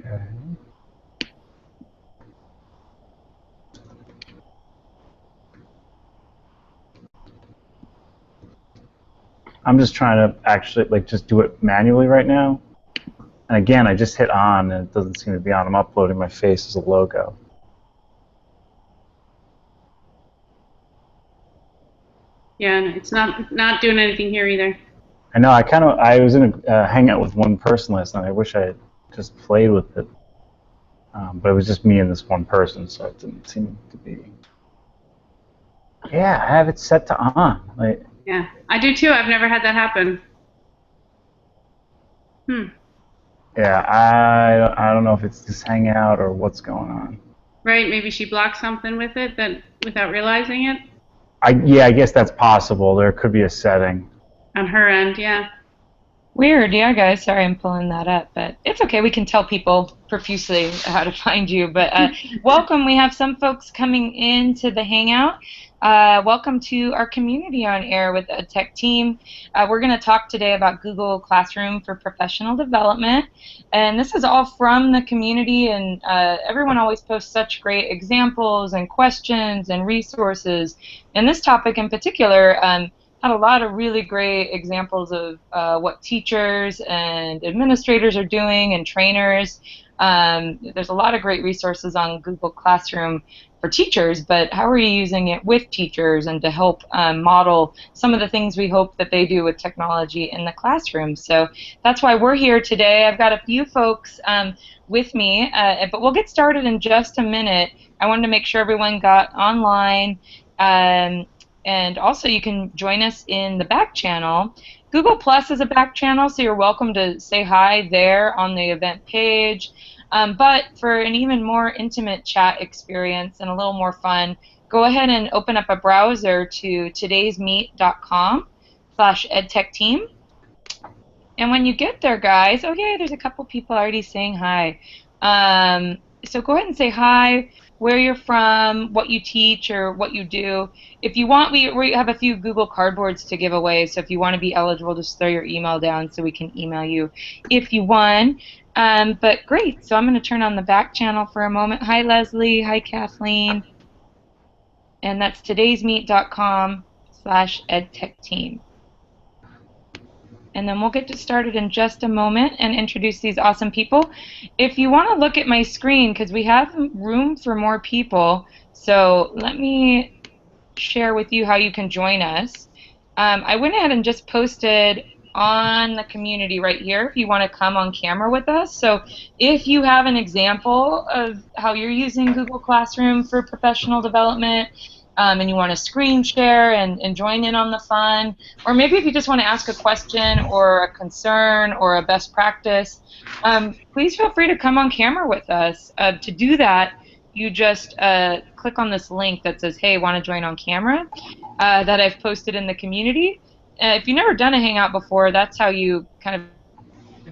Okay. I'm just trying to actually just do it manually right now. And again, I just hit on and it doesn't seem to be on. I'm uploading my face as a logo. Yeah, it's not doing anything here either. I know. I was in a hangout with one person last night. I wish I had just played with it, but it was just me and this one person, so it didn't seem to be. Yeah, I have it set to on. Yeah, I do too. I've never had that happen. Yeah, I don't know if it's this hangout or what's going on. Right, maybe she blocked something with it that without realizing it I guess that's possible. There could be a setting. on her end. Yeah. Weird, yeah, guys. Sorry, I'm pulling that up, but it's okay. We can tell people profusely how to find you. But welcome. We have some folks coming into the Hangout. Welcome to our community on air with EdTechTeam. We're going to talk today about Google Classroom for Professional Development. And this is all from the community, and everyone always posts such great examples and questions and resources. And this topic in particular, had a lot of really great examples of what teachers and administrators are doing and trainers. There's a lot of great resources on Google Classroom for teachers, but how are you using it with teachers and to help model some of the things we hope that they do with technology in the classroom? So that's why we're here today. I've got a few folks with me, but we'll get started in just a minute. I wanted to make sure everyone got online. And also, you can join us in the back channel. Google Plus is a back channel, so you're welcome to say hi there on the event page. But for an even more intimate chat experience and a little more fun, go ahead and open up a browser to todaysmeet.com/edtechteam. And when you get there, guys, okay, there's a couple people already saying hi. So go ahead and say hi, where you're from, what you teach, or what you do. If you want, we have a few Google Cardboards to give away, so if you want to be eligible, just throw your email down so we can email you if you won. But great, so I'm going to turn on the back channel for a moment. Hi, Leslie. Hi, Kathleen. And that's todaysmeet.com/edtechteam. And then we'll get started in just a moment and introduce these awesome people. If you want to look at my screen, because we have room for more people, so let me share with you how you can join us. I went ahead and just posted on the community right here if you want to come on camera with us. So if you have an example of how you're using Google Classroom for professional development, and you want to screen share and join in on the fun, or maybe if you just want to ask a question or a concern or a best practice, please feel free to come on camera with us. To do that, you just click on this link that says, hey, want to join on camera, that I've posted in the community. If you've never done a Hangout before, that's how you kind of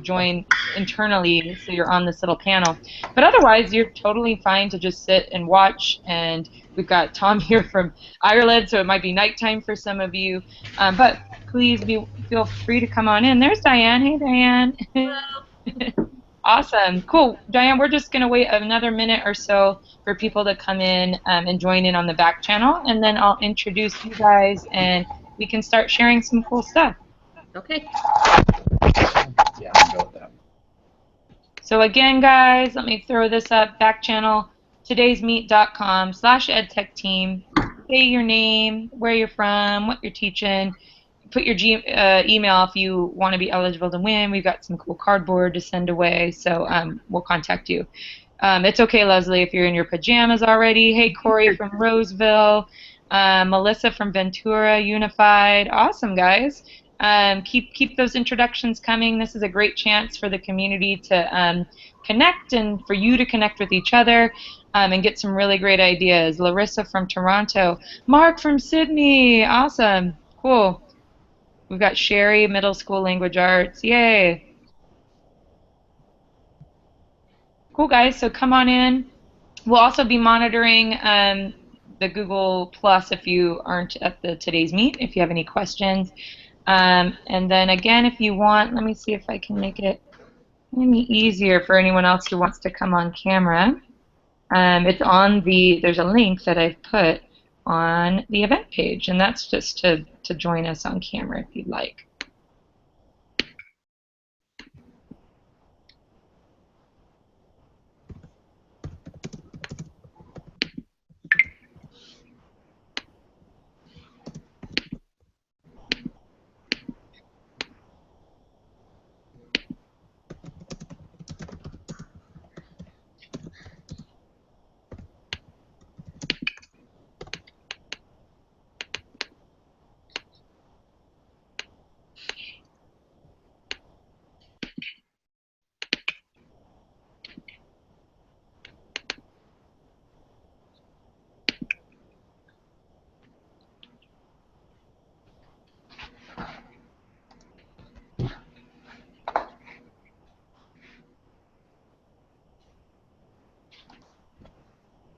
join internally, so you're on this little panel. But otherwise, you're totally fine to just sit and watch. And we've got Tom here from Ireland, so it might be nighttime for some of you. But please feel free to come on in. There's Dianne. Hey, Dianne. Awesome. Cool. Dianne, we're just going to wait another minute or so for people to come in and join in on the back channel, and then I'll introduce you guys, and we can start sharing some cool stuff. Okay. Yeah, I'll go with that. So again, guys, let me throw this up, back channel, todaysmeet.com/edtechteam. Say your name, where you're from, what you're teaching. Put your email if you want to be eligible to win. We've got some cool cardboard to send away, so we'll contact you. It's okay, Leslie, if you're in your pajamas already. Hey, Corey from Roseville. Melissa from Ventura Unified. Awesome, guys. Keep those introductions coming. This is a great chance for the community to connect and for you to connect with each other and get some really great ideas. Larissa from Toronto. Mark from Sydney. Awesome. Cool. We've got Sherry, Middle School Language Arts. Yay. Cool, guys. So come on in. We'll also be monitoring the Google Plus if you aren't at the today's meet, if you have any questions. And then again, if you want, let me see if I can make it Any easier for anyone else who wants to come on camera. It's on there's a link that I've put on the event page, and that's just to join us on camera if you'd like.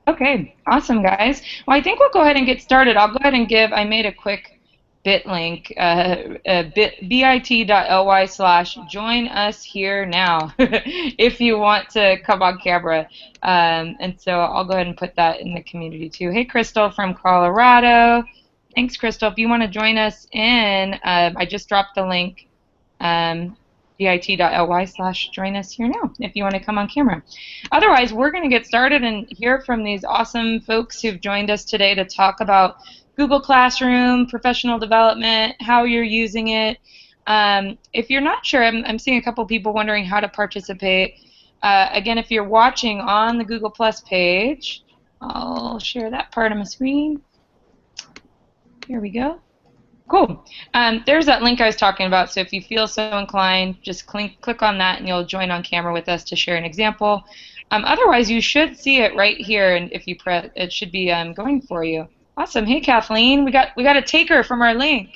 Okay, awesome, guys. Well, I think we'll go ahead and get started. I'll go ahead and I made a quick bit link, bit.ly/join us here now if you want to come on camera. And so I'll go ahead and put that in the community too. Hey, Crystal from Colorado. Thanks, Crystal. If you want to join us in, I just dropped the link. bit.ly/join us here now if you want to come on camera. Otherwise, we're going to get started and hear from these awesome folks who've joined us today to talk about Google Classroom, professional development, how you're using it. If you're not sure, I'm seeing a couple people wondering how to participate. Again, if you're watching on the Google Plus page, I'll share that part of my screen. Here we go. Cool. There's that link I was talking about, so if you feel so inclined, just click on that and you'll join on camera with us to share an example. Otherwise, you should see it right here, and if you press, it should be going for you. Awesome. Hey, Kathleen, we got a taker from our link.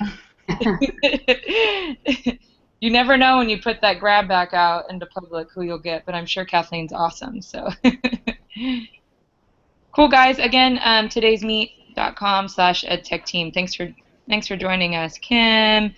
You never know when you put that grab back out into public who you'll get, but I'm sure Kathleen's awesome. So cool, guys. Again, today's meet.com/edtechteam. Thanks for joining us. Kim,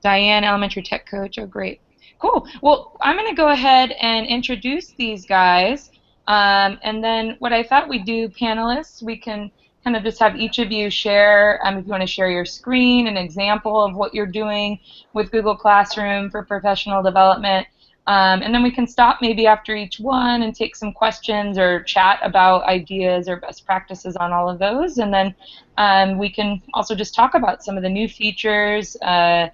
Dianne, elementary tech coach. Oh, great. Cool. Well, I'm going to go ahead and introduce these guys. And then what I thought we'd do, panelists, we can kind of just have each of you share, if you want to share your screen, an example of what you're doing with Google Classroom for professional development. And then we can stop maybe after each one and take some questions or chat about ideas or best practices on all of those. And then we can also just talk about some of the new features and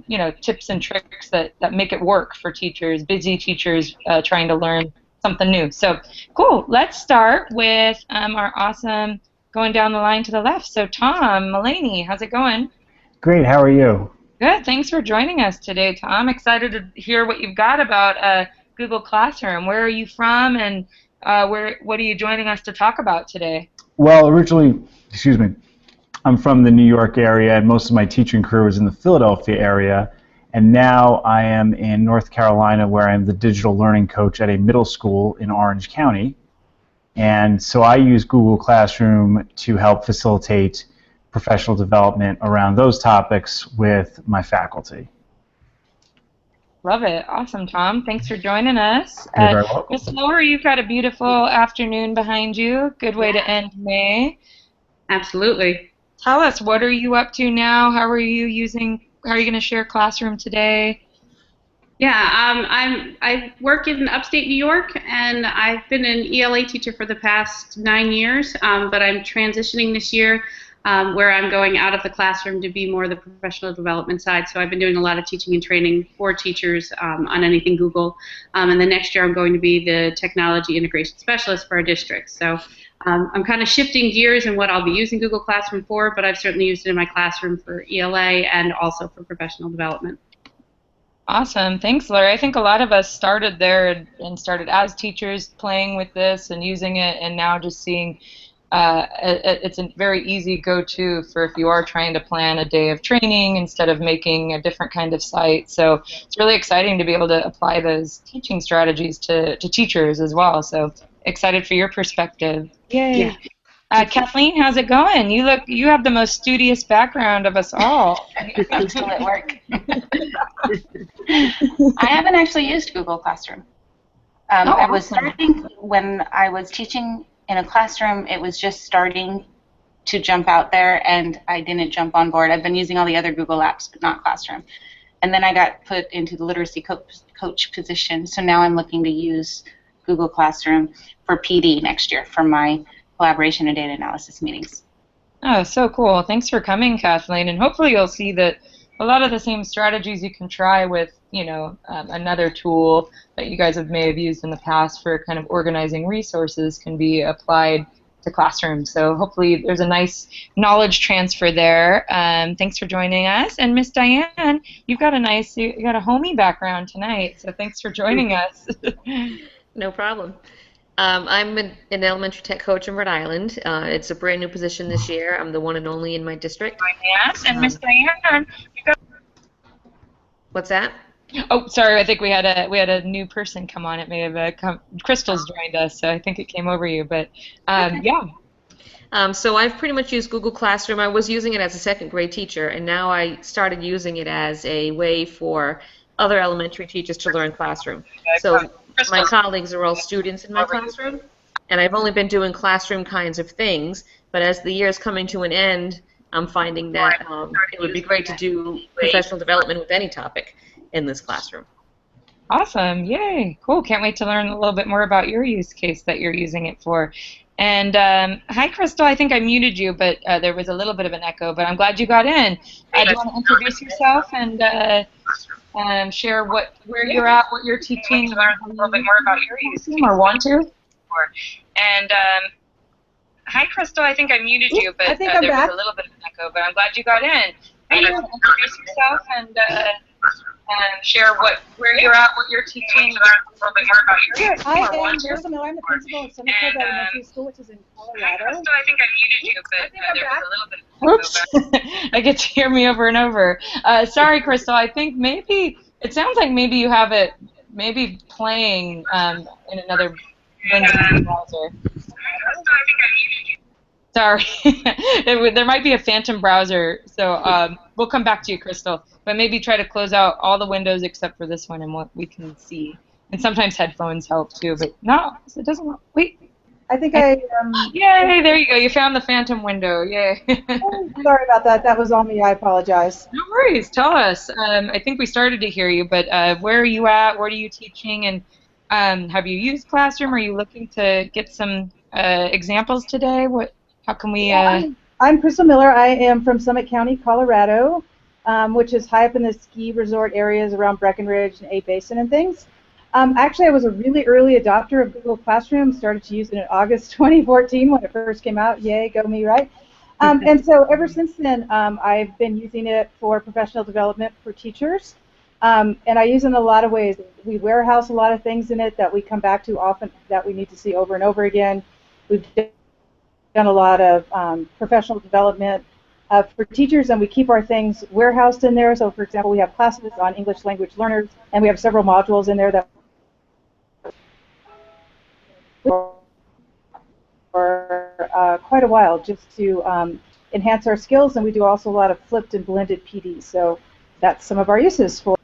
you know, tips and tricks that make it work for teachers, busy teachers trying to learn something new. So cool. Let's start with our awesome, going down the line to the left. So Tom Mullaney, how's it going? Great. How are you? Good. Thanks for joining us today, Tom. Excited to hear what you've got about Google Classroom. Where are you from, and what are you joining us to talk about today? Well, originally, excuse me, I'm from the New York area, and most of my teaching career was in the Philadelphia area. And now I am in North Carolina, where I'm the digital learning coach at a middle school in Orange County. And so I use Google Classroom to help facilitate professional development around those topics with my faculty. Love it. Awesome, Tom. Thanks for joining us. You're very welcome. Miss Laurie, you've got a beautiful afternoon behind you. Good way to end May. Absolutely. Tell us, what are you up to now? How are you going to share Classroom today? Yeah, I work in upstate New York, and I've been an ELA teacher for the past 9 years, but I'm transitioning this year where I'm going out of the classroom to be more the professional development side. So I've been doing a lot of teaching and training for teachers on anything Google. And the next year I'm going to be the technology integration specialist for our district. So I'm kind of shifting gears in what I'll be using Google Classroom for, but I've certainly used it in my classroom for ELA and also for professional development. Awesome. Thanks, Laurie. I think a lot of us started there and started as teachers playing with this and using it, and now just seeing it's a very easy go-to for if you are trying to plan a day of training instead of making a different kind of site. So it's really exciting to be able to apply those teaching strategies to teachers as well. So excited for your perspective. Yay. Yeah. Kathleen, how's it going? You have the most studious background of us all. I'm still at work. I haven't actually used Google Classroom. I was starting when I was teaching in a classroom. It was just starting to jump out there, and I didn't jump on board. I've been using all the other Google apps, but not Classroom. And then I got put into the literacy coach position, so now I'm looking to use Google Classroom for PD next year for my collaboration and data analysis meetings. Oh, so cool. Thanks for coming, Kathleen, and hopefully you'll see that a lot of the same strategies you can try with, another tool that you guys may have used in the past for kind of organizing resources can be applied to classrooms. So hopefully there's a nice knowledge transfer there. Thanks for joining us. And Miss Dianne, you got a homey background tonight, so thanks for joining us. No problem. I'm an elementary tech coach in Rhode Island. It's a brand new position this year. I'm the one and only in my district. Yes, and Miss Dianne, you got. What's that? Oh, sorry. I think we had a new person come on. It may have Crystal's joined us, so I think it came over you. But yeah. So I've pretty much used Google Classroom. I was using it as a second grade teacher, and now I started using it as a way for other elementary teachers to learn Classroom. So my colleagues are all students in my classroom, and I've only been doing classroom kinds of things, but as the year is coming to an end, I'm finding that it would be great to do professional development with any topic in this classroom. Awesome. Yay. Cool. Can't wait to learn a little bit more about your use case that you're using it for. And hi, Crystal. I think I muted you, but there was a little bit of an echo, but I'm glad you got in. Do you want to introduce yourself and share where you're at, what you're teaching, and learn a little bit more about your use case, or want to? And hi, Crystal. I think I muted you, but there was a little bit of an echo, but I'm glad you got in. Do you want to introduce yourself and share where you're at, what you're teaching, and learn a little bit more about your use case, or want to? I'm the principal of Sandbox Elementary School, which is in Colorado. Crystal, I think I muted you, but there was a little bit of an echo. Oops. I get to hear me over and over. Sorry, Crystal. I think maybe it sounds like maybe you have it playing in another window in the browser. Sorry. There might be a phantom browser, so we'll come back to you, Crystal. But maybe try to close out all the windows except for this one and what we can see. And sometimes headphones help too, but no, it doesn't work. Wait. I think Yay, there you go. You found the phantom window. Yay. Sorry about that. That was on me. I apologize. No worries. Tell us. I think we started to hear you, but where are you at? What are you teaching? And have you used Classroom? Are you looking to get some examples today? How can we... I'm Crystal Miller. I am from Summit County, Colorado, which is high up in the ski resort areas around Breckenridge and A Basin and things. Actually, I was a really early adopter of Google Classroom, started to use it in August 2014 when it first came out. Yay, go me, right? And so ever since then, I've been using it for professional development for teachers. And I use it in a lot of ways. We warehouse a lot of things in it that we come back to often that we need to see over and over again. We've done a lot of professional development for teachers, and we keep our things warehoused in there. So, for example, we have classes on English language learners, and we have several modules in there that for quite a while just to enhance our skills, and we do also a lot of flipped and blended PD. So that's some of our uses for.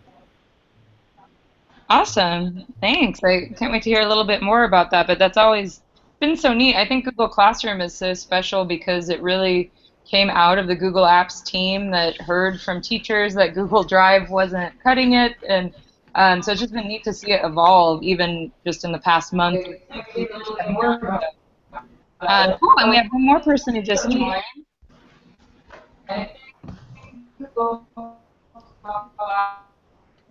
Awesome. Thanks. I can't wait to hear a little bit more about that, but that's always been so neat. I think Google Classroom is so special because it really came out of the Google Apps team that heard from teachers that Google Drive wasn't cutting it, and so it's just been neat to see it evolve, even just in the past month. Cool, and we have one more person who just joined.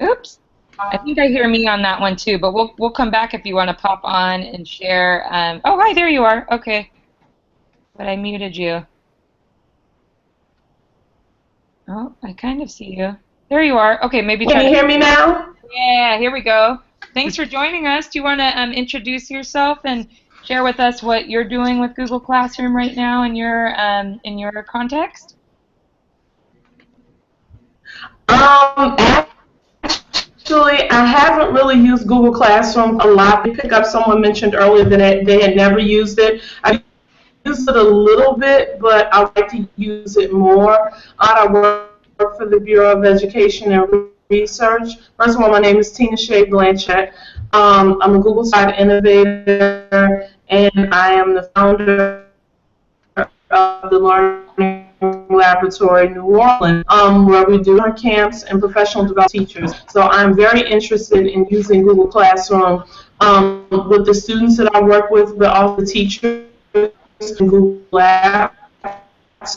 Oops. I think I hear me on that one too, but we'll come back if you want to pop on and share. Oh, hi, there you are. Okay. But I muted you. Oh, I kind of see you. There you are. Okay, maybe try. Can you hear me now? Yeah, here we go. Thanks for joining us. Do you want to introduce yourself and share with us what you're doing with Google Classroom right now in your context? Actually, I haven't really used Google Classroom a lot. To pick up, someone mentioned earlier that they had never used it. I use it a little bit, but I like to use it more. I work for the Bureau of Education and Research. First of all, my name is Tina Shea Blanchett. I'm a Google Site innovator, and I am the founder of the Learning Laboratory New Orleans, where we do our camps and professional development teachers. So I'm very interested in using Google Classroom with the students that I work with, but also the teachers in Google Labs,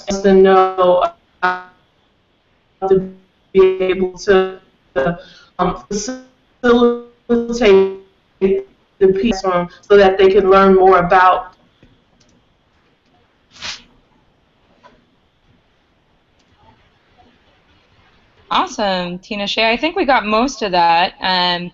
and to know to be able to facilitate the piece so that they can learn more about. Awesome, Tina Shea. I think we got most of that. I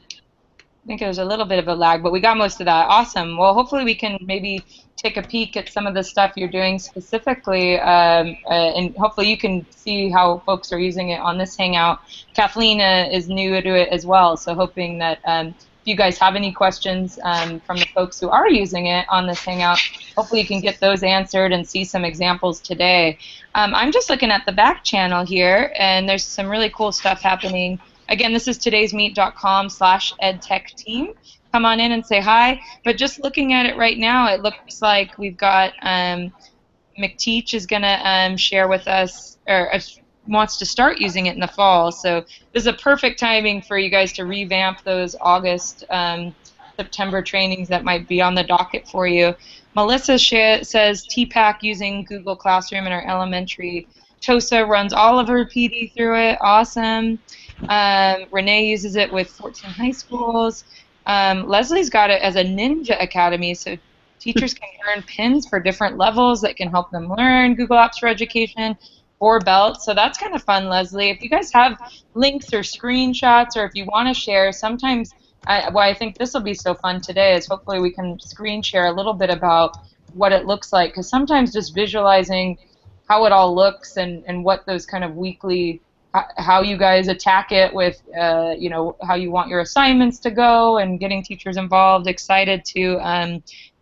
think there was a little bit of a lag, but we got most of that. Awesome. Well, hopefully we can maybe take a peek at some of the stuff you're doing specifically, and hopefully you can see how folks are using it on this Hangout. Kathleen is new to it as well, so hoping that if you guys have any questions from the folks who are using it on this Hangout, hopefully you can get those answered and see some examples today. I'm just looking at the back channel here, and there's some really cool stuff happening. Again, this is todaysmeet.com/edtechteam. Come on in and say hi. But just looking at it right now, it looks like we've got McTeach is going to share with us, or wants to start using it in the fall. So this is a perfect timing for you guys to revamp those August, September trainings that might be on the docket for you. Melissa says TPAC using Google Classroom in our elementary. Tosa runs all of her PD through it. Awesome. Renee uses it with 14 high schools. Leslie's got it as a Ninja Academy, so teachers can earn pins for different levels that can help them learn Google Apps for Education or Belt. So that's kind of fun, Leslie. If you guys have links or screenshots, or if you want to share, sometimes why I think this will be so fun today is hopefully we can screen share a little bit about what it looks like, because sometimes just visualizing how it all looks and what those kind of weekly, how you guys attack it with, you know, how you want your assignments to go and getting teachers involved, excited to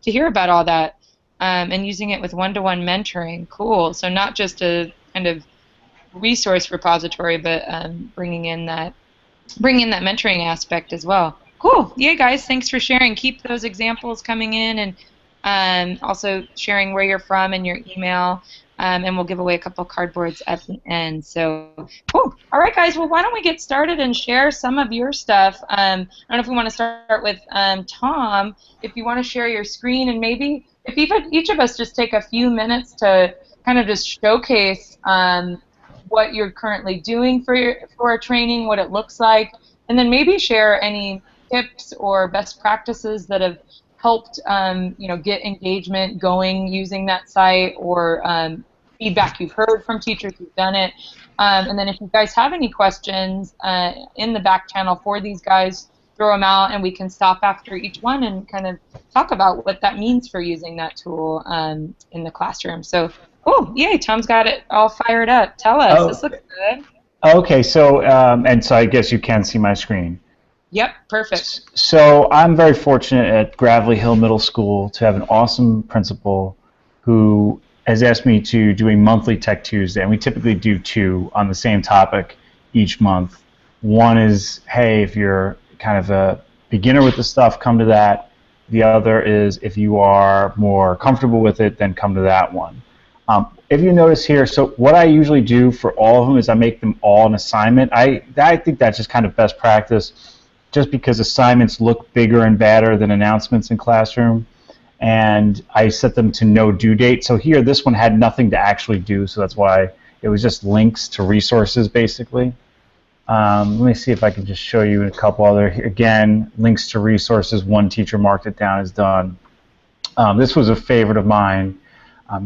hear about all that, and using it with one-to-one mentoring. Cool. So not just a kind of resource repository, but bringing in that mentoring aspect as well. Cool. Yeah, guys, thanks for sharing. Keep those examples coming in, and also sharing where you're from and your email. And we'll give away a couple cardboards at the end. So, cool. All right, guys. Well, why don't we get started and share some of your stuff? I don't know if we want to start with Tom. If you want to share your screen, and maybe if each of us just take a few minutes to kind of just showcase what you're currently doing for a training, what it looks like, and then maybe share any tips or best practices that have helped you know, get engagement going using that site, or feedback you've heard from teachers who've done it. And then if you guys have any questions in the back channel for these guys, throw them out, and we can stop after each one and kind of talk about what that means for using that tool in the classroom. So, oh, yay, Tom's got it all fired up. Tell us. Oh, this looks good. Okay, so, and so I guess you can see my screen. Yep, perfect. So I'm very fortunate at Gravelly Hill Middle School to have an awesome principal who has asked me to do a monthly Tech Tuesday, and we typically do 2 on the same topic each month. One is, hey, if you're kind of a beginner with the stuff, come to that. The other is, if you are more comfortable with it, then come to that one. If you notice here, so what I usually do for all of them is I make them all an assignment. I think that's just kind of best practice, just because assignments look bigger and badder than announcements in Classroom, and I set them to no due date. So here, this one had nothing to actually do, so that's why it was just links to resources, basically. Let me see if I can just show you a couple other, again, links to resources. One teacher marked it down as done. This was a favorite of mine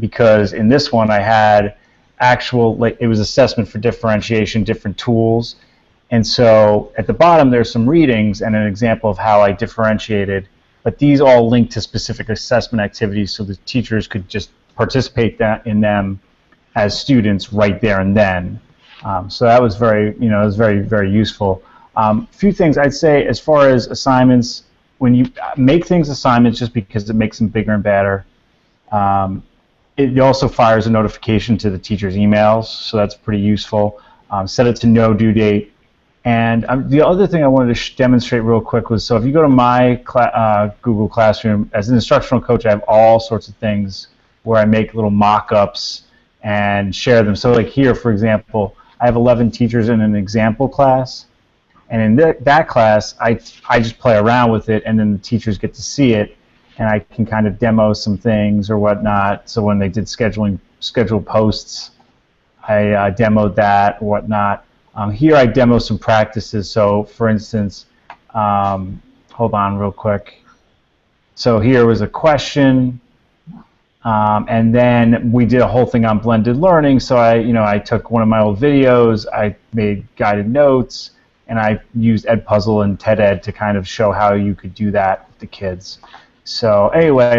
because in this one I had actual, like, it was assessment for differentiation, different tools. And so at the bottom there's some readings and an example of how I differentiated, but these all link to specific assessment activities so the teachers could just participate in them as students right there and then. So that was very, you know, it was very, very useful. Few things I'd say as far as assignments, when you make things assignments just because it makes them bigger and badder, it also fires a notification to the teacher's emails, so that's pretty useful. Set it to no due date. And the other thing I wanted to demonstrate real quick was, so if you go to my Google Classroom, as an instructional coach, I have all sorts of things where I make little mock-ups and share them. So like here, for example, I have 11 teachers in an example class, and in that class, I just play around with it, and then the teachers get to see it, and I can kind of demo some things or whatnot. So when they did scheduled posts, I demoed that or whatnot. Here I demo some practices. So for instance, hold on real quick. So here was a question, and then we did a whole thing on blended learning. So I took one of my old videos, I made guided notes, and I used Edpuzzle and TED-Ed to kind of show how you could do that with the kids. So anyway,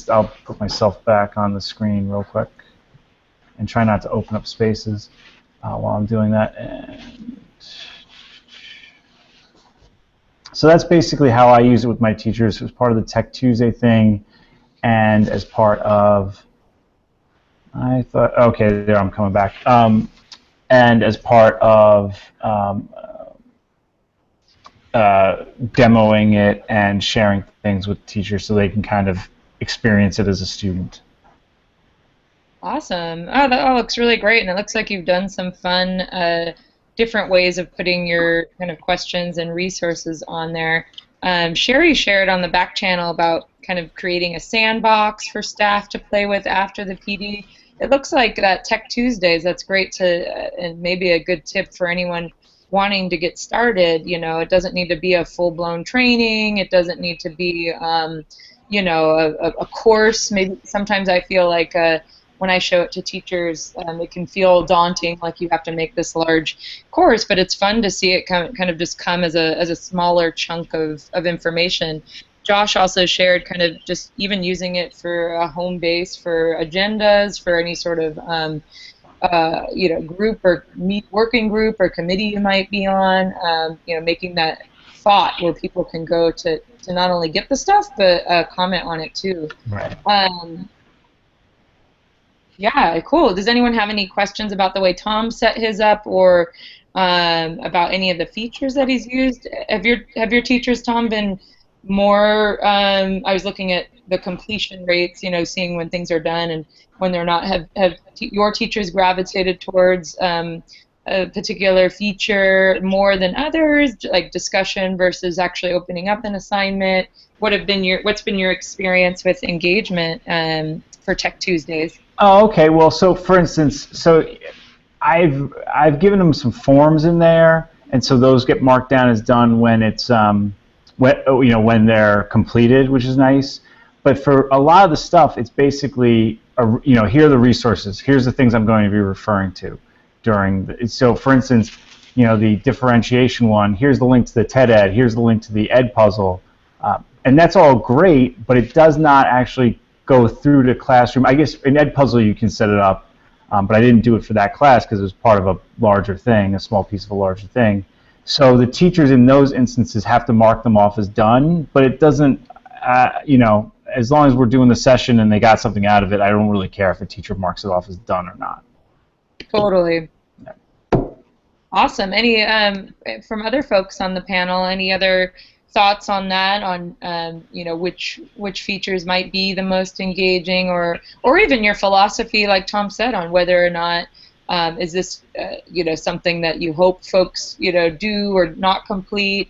I'll put myself back on the screen real quick and try not to open up spaces while I'm doing that. And so that's basically how I use it with my teachers. It was part of the Tech Tuesday thing, and as part of, okay, there, I'm coming back. And as part of demoing it and sharing things with teachers so they can kind of experience it as a student. Awesome. Oh, that all looks really great, and it looks like you've done some fun different ways of putting your kind of questions and resources on there. Sherry shared on the back channel about kind of creating a sandbox for staff to play with after the PD. It looks like that Tech Tuesdays, that's great to, and maybe a good tip for anyone wanting to get started. You know, it doesn't need to be a full-blown training. It doesn't need to be, you know, a course. Maybe sometimes I feel like when I show it to teachers, it can feel daunting, like you have to make this large course, but it's fun to see it kind of just come as a smaller chunk of information. Josh also shared kind of just even using it for a home base for agendas, for any sort of you know, group or working group or committee you might be on, you know, making that spot where people can go to not only get the stuff, but comment on it too. Right. Yeah, cool. Does anyone have any questions about the way Tom set his up, or about any of the features that he's used? Have your teachers, Tom, been more? I was looking at the completion rates, you know, seeing when things are done and when they're not. Have your teachers gravitated towards a particular feature more than others, like discussion versus actually opening up an assignment? What's been your experience with engagement for Tech Tuesdays? Oh, okay. Well, so for instance, so I've given them some forms in there, and so those get marked down as done when it's when they're completed, which is nice. But for a lot of the stuff, it's basically here are the resources. Here's the things I'm going to be referring to during the, so for instance, the differentiation one. Here's the link to the TED-Ed. Here's the link to the Edpuzzle, and that's all great, but it does not actually go through the classroom. I guess in Edpuzzle you can set it up, but I didn't do it for that class because it was part of a larger thing, a small piece of a larger thing. So the teachers in those instances have to mark them off as done, but it doesn't, as long as we're doing the session and they got something out of it, I don't really care if a teacher marks it off as done or not. Totally. Yeah. Awesome. Any, from other folks on the panel, any other thoughts on that, on which features might be the most engaging, or even your philosophy, like Tom said, on whether or not is this something that you hope folks do or not complete?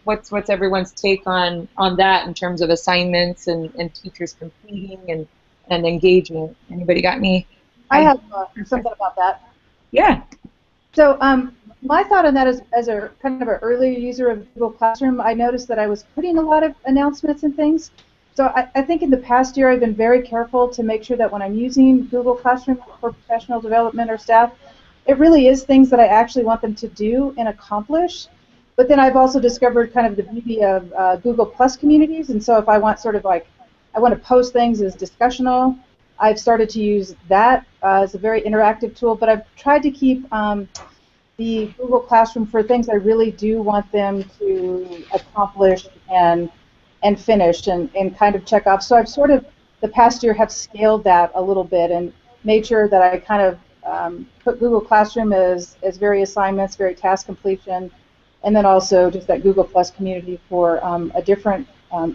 What's everyone's take on that in terms of assignments and teachers completing and engagement? Anybody got any? I have something about that. Yeah. So my thought on that is, as a kind of an early user of Google Classroom, I noticed that I was putting a lot of announcements and things. So I think in the past year I've been very careful to make sure that when I'm using Google Classroom for professional development or staff, it really is things that I actually want them to do and accomplish. But then I've also discovered kind of the beauty of Google Plus communities, and so if I want I want to post things as discussional, I've started to use that as a very interactive tool, but I've tried to keep the Google Classroom for things I really do want them to accomplish and finish and kind of check off. So I've sort of the past year have scaled that a little bit and made sure that I kind of put Google Classroom as very assignments, very task completion, and then also just that Google Plus community for a different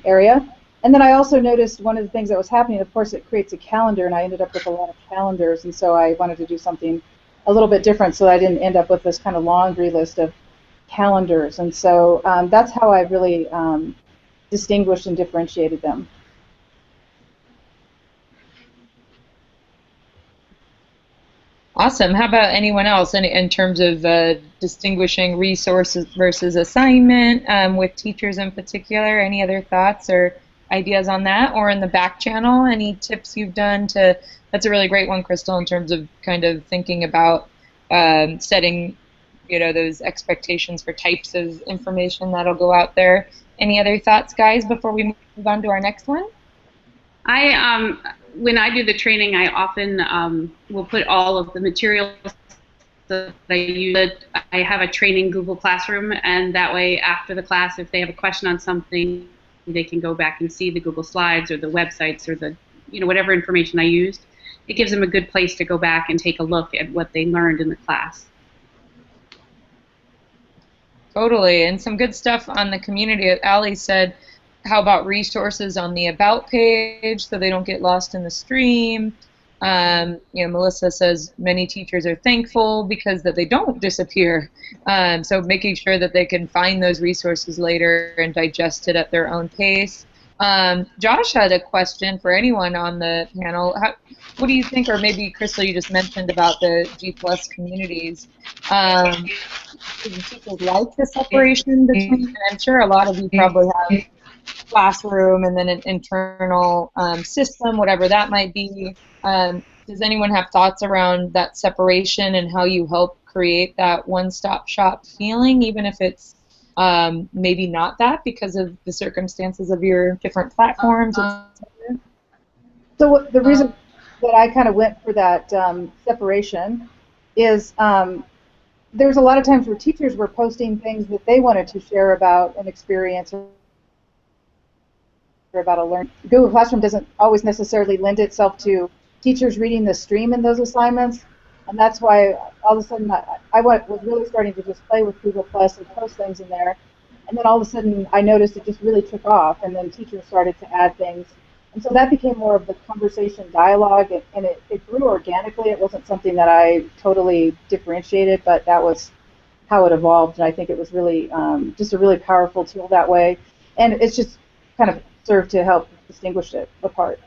area. And then I also noticed one of the things that was happening, of course, it creates a calendar, and I ended up with a lot of calendars, and so I wanted to do something a little bit different so that I didn't end up with this kind of laundry list of calendars. And so that's how I really distinguished and differentiated them. Awesome. How about anyone else in terms of distinguishing resources versus assignment with teachers in particular? Any other thoughts or ideas on that? Or in the back channel, any tips you've done to, that's a really great one, Crystal, in terms of kind of thinking about setting, you know, those expectations for types of information that'll go out there. Any other thoughts, guys, before we move on to our next one? When I do the training, I often will put all of the materials that I use. I have a training Google Classroom, and that way after the class, if they have a question on something, they can go back and see the Google Slides or the websites or the, you know, whatever information I used. It gives them a good place to go back and take a look at what they learned in the class. Totally, and some good stuff on the community. Ali said, how about resources on the About page so they don't get lost in the stream? You know, Melissa says many teachers are thankful because that they don't disappear. So making sure that they can find those resources later and digest it at their own pace. Josh had a question for anyone on the panel. What do you think, or maybe Crystal, you just mentioned about the G+ communities. Do teachers like the separation between, and I'm sure a lot of you probably have classroom and then an internal system, whatever that might be. Does anyone have thoughts around that separation and how you help create that one-stop shop feeling, even if it's maybe not that because of the circumstances of your different platforms? So the reason that I kind of went for that separation is there's a lot of times where teachers were posting things that they wanted to share about an experience or about a learn. Google Classroom doesn't always necessarily lend itself to teachers reading the stream in those assignments, and that's why all of a sudden I was really starting to just play with Google Plus and post things in there, and then all of a sudden I noticed it just really took off, and then teachers started to add things, and so that became more of the conversation dialogue, and it grew organically. It wasn't something that I totally differentiated, but that was how it evolved, and I think it was really just a really powerful tool that way, and it's just kind of serve to help distinguish it apart.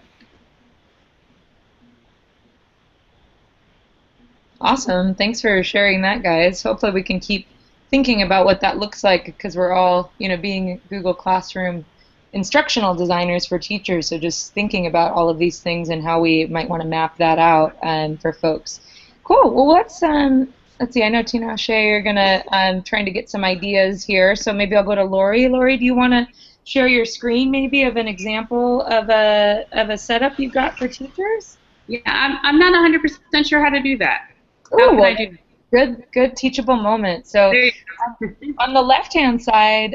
Awesome. Thanks for sharing that, guys. Hopefully we can keep thinking about what that looks like, because we're all, you know, being Google Classroom instructional designers for teachers, so just thinking about all of these things and how we might want to map that out for folks. Cool. Well, let's see. I know Tina O'Shea, you're gonna trying to get some ideas here, so maybe I'll go to Laurie. Laurie, do you want to share your screen maybe of an example of a setup you got for teachers? Yeah, I'm not 100% sure how to do that. How can I do that? Good teachable moment. So on the left-hand side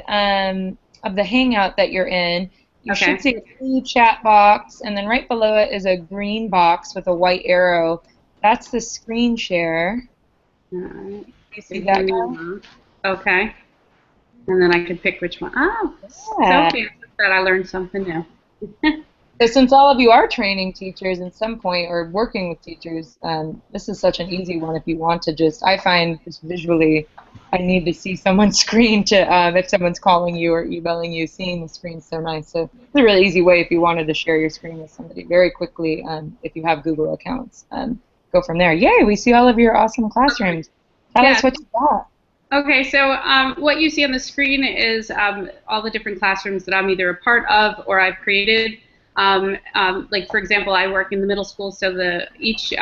of the Hangout that you're in, you should see a blue chat box, and then right below it is a green box with a white arrow. That's the screen share. You see that now? Okay. And then I can pick which one. Oh, yeah. So fancy that I learned something new. So since all of you are training teachers at some point or working with teachers, this is such an easy one if you want to just, I find just visually, I need to see someone's screen to, if someone's calling you or emailing you, seeing the screen's so nice. So it's a really easy way if you wanted to share your screen with somebody very quickly if you have Google accounts. Go from there. Yay, we see all of your awesome classrooms. Tell us what you got. Okay, so what you see on the screen is all the different classrooms that I'm either a part of or I've created. Like, for example, I work in the middle school, so each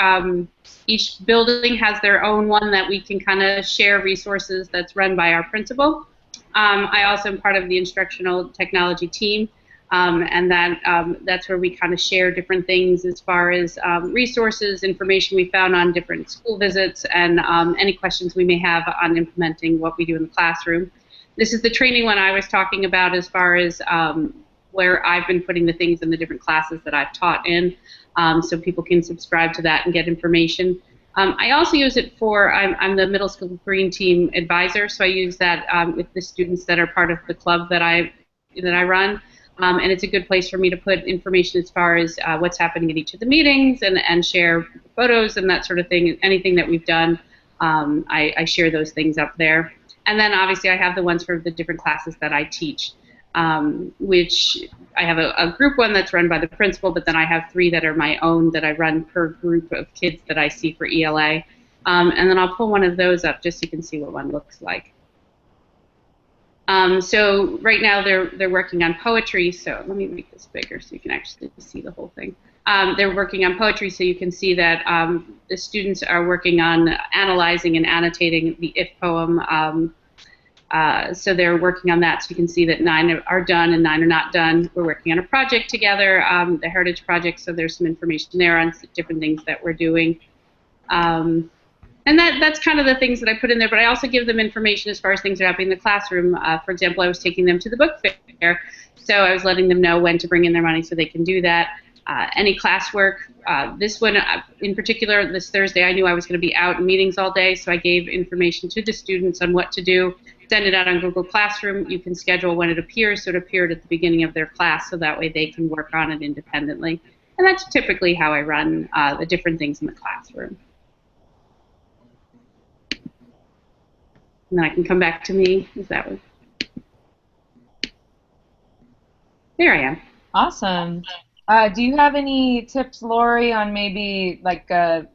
building has their own one that we can kind of share resources that's run by our principal. I also am part of the instructional technology team, and that's where we kind of share different things as far as resources, information we found on different school visits, and any questions we may have on implementing what we do in the classroom. This is the training one I was talking about as far as where I've been putting the things in the different classes that I've taught in, so people can subscribe to that and get information. I also use it for, I'm the middle school green team advisor, so I use that with the students that are part of the club that I run. And it's a good place for me to put information as far as what's happening at each of the meetings and share photos and that sort of thing. Anything that we've done, I share those things up there. And then obviously I have the ones for the different classes that I teach, which I have a group one that's run by the principal, but then I have 3 that are my own that I run per group of kids that I see for ELA. And then I'll pull one of those up just so you can see what one looks like. So right now they're working on poetry, so let me make this bigger so you can actually see the whole thing. They're working on poetry, so you can see that the students are working on analyzing and annotating the If poem. So they're working on that, so you can see that 9 are done and 9 are not done. We're working on a project together, the Heritage Project, so there's some information there on different things that we're doing. And that's kind of the things that I put in there, but I also give them information as far as things that are happening in the classroom. For example, I was taking them to the book fair, so I was letting them know when to bring in their money so they can do that. Any classwork, this one in particular, this Thursday, I knew I was going to be out in meetings all day, so I gave information to the students on what to do, send it out on Google Classroom. You can schedule when it appears, so it appeared at the beginning of their class, so that way they can work on it independently. And that's typically how I run the different things in the classroom. And then I can come back to me. Is that one? There I am. Awesome. Do you have any tips, Laurie, on maybe, like,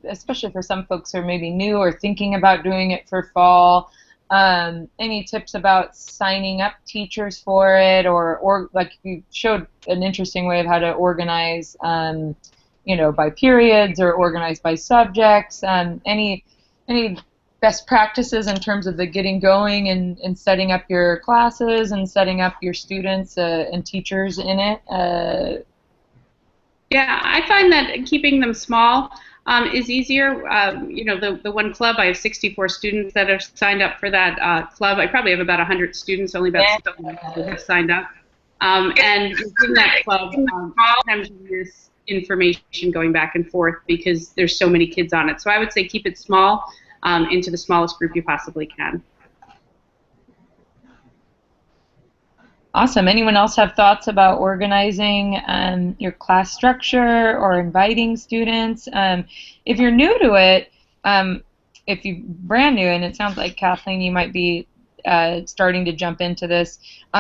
especially for some folks who are maybe new or thinking about doing it for fall, any tips about signing up teachers for it, or like you showed an interesting way of how to organize, you know, by periods or organize by subjects. Any best practices in terms of the getting going and setting up your classes and setting up your students and teachers in it? Yeah, I find that keeping them small is easier. You know, the one club, I have 64 students that have signed up for that club. I probably have about 100 students, only about 7 have signed up. And within that club, sometimes there's information going back and forth because there's so many kids on it. So I would say keep it small. Into the smallest group you possibly can. Awesome. Anyone else have thoughts about organizing your class structure or inviting students? If you're new to it, if you're brand new, and it sounds like, Kathleen, you might be starting to jump into this,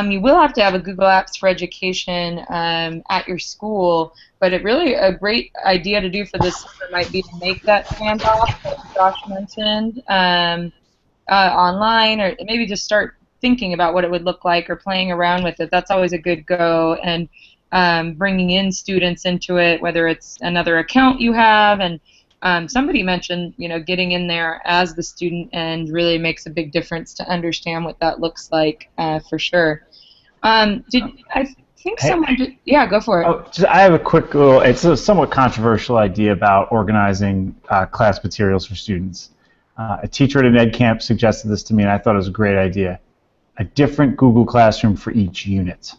you will have to have a Google Apps for Education at your school, but it really a great idea to do for this summer might be to make that handoff that Josh mentioned online, or maybe just start thinking about what it would look like or playing around with it. That's always a good go, and bringing in students into it, whether it's another account you have, and somebody mentioned, you know, getting in there as the student and really makes a big difference to understand what that looks like for sure. I think someone did, yeah, go for it. Oh, I have a quick little, it's a somewhat controversial idea about organizing class materials for students. A teacher at an ed camp suggested this to me, and I thought it was a great idea. A different Google Classroom for each unit.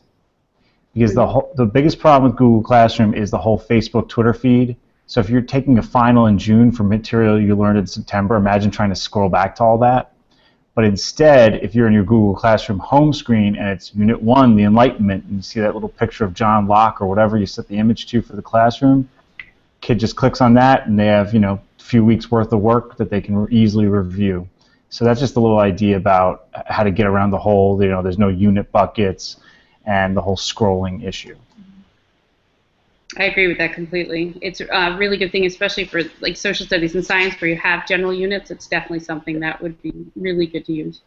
Because the biggest problem with Google Classroom is the whole Facebook, Twitter feed. So if you're taking a final in June for material you learned in September, imagine trying to scroll back to all that. But instead, if you're in your Google Classroom home screen and it's Unit 1, the Enlightenment, and you see that little picture of John Locke or whatever you set the image to for the classroom, kid just clicks on that and they have, you know, a few weeks worth of work that they can easily review. So that's just a little idea about how to get around the whole, you know, there's no unit buckets and the whole scrolling issue. I agree with that completely. It's a really good thing, especially for like social studies and science where you have general units. It's definitely something that would be really good to use.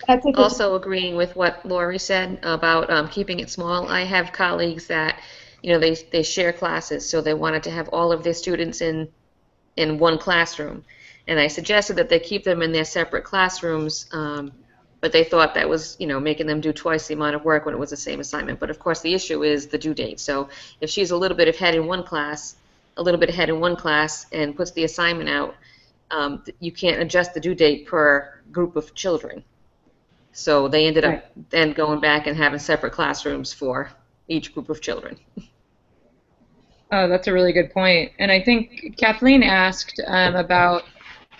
Also agreeing with what Laurie said about keeping it small. I have colleagues that, you know, they share classes, so they wanted to have all of their students in one classroom. And I suggested that they keep them in their separate classrooms, but they thought that was, you know, making them do twice the amount of work when it was the same assignment. But of course the issue is the due date. So if she's a little bit ahead in one class, and puts the assignment out, you can't adjust the due date per group of children. So they ended up then going back and having separate classrooms for each group of children. Oh, that's a really good point. And I think Kathleen asked about,